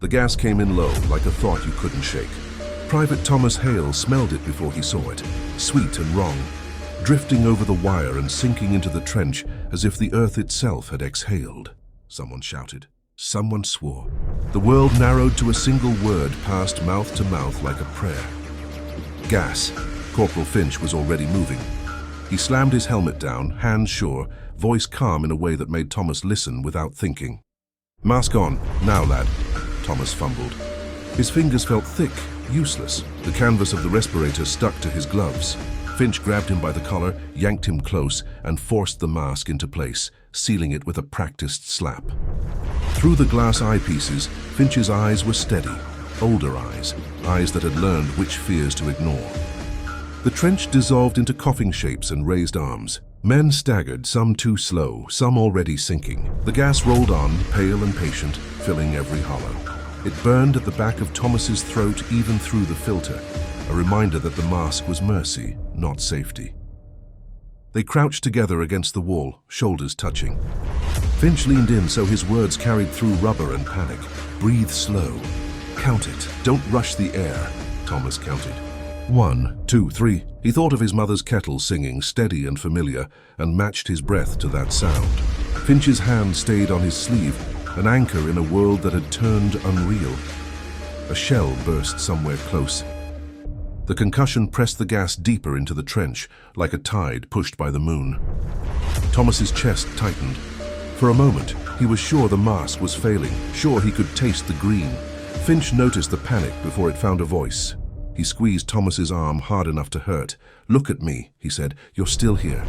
The gas came in low, like a thought you couldn't shake. Private Thomas Hale smelled it before he saw it, sweet and wrong, drifting over the wire and sinking into the trench as if the earth itself had exhaled. Someone shouted. Someone swore. The world narrowed to a single word passed mouth to mouth like a prayer. Gas. Corporal Finch was already moving. He slammed his helmet down, hands sure, voice calm in a way that made Thomas listen without thinking. Mask on. Now, lad. Thomas fumbled. His fingers felt thick, useless. The canvas of the respirator stuck to his gloves. Finch grabbed him by the collar, yanked him close, and forced the mask into place, sealing it with a practiced slap. Through the glass eyepieces, Finch's eyes were steady, older eyes, eyes that had learned which fears to ignore. The trench dissolved into coughing shapes and raised arms. Men staggered, some too slow, some already sinking. The gas rolled on, pale and patient, filling every hollow. It burned at the back of Thomas's throat even through the filter, a reminder that the mask was mercy, not safety. They crouched together against the wall, shoulders touching. Finch leaned in so his words carried through rubber and panic. Breathe slow. Count it. Don't rush the air, Thomas counted. 1, 2, 3. He thought of his mother's kettle singing, steady and familiar, and matched his breath to that sound. Finch's hand stayed on his sleeve, an anchor in a world that had turned unreal. A shell burst somewhere close. The concussion pressed the gas deeper into the trench, like a tide pushed by the moon. Thomas's chest tightened. For a moment, he was sure the mask was failing, sure he could taste the green. Finch noticed the panic before it found a voice. He squeezed Thomas's arm hard enough to hurt. Look at me, he said. You're still here.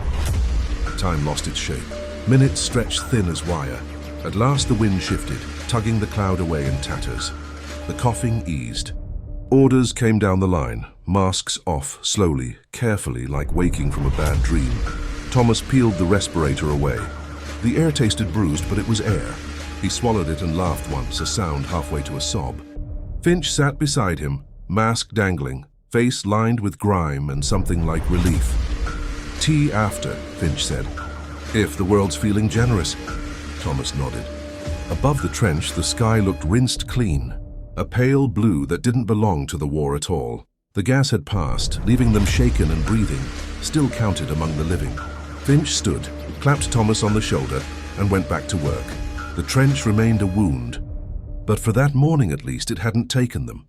Time lost its shape. Minutes stretched thin as wire. At last the wind shifted, tugging the cloud away in tatters. The coughing eased. Orders came down the line, masks off, slowly, carefully, like waking from a bad dream. Thomas peeled the respirator away. The air tasted bruised, but it was air. He swallowed it and laughed once, a sound halfway to a sob. Finch sat beside him, mask dangling, face lined with grime and something like relief. Tea after, Finch said. If the world's feeling generous. Thomas nodded. Above the trench, the sky looked rinsed clean. A pale blue that didn't belong to the war at all. The gas had passed, leaving them shaken and breathing, still counted among the living. Finch stood, clapped Thomas on the shoulder, and went back to work. The trench remained a wound. But for that morning at least, it hadn't taken them.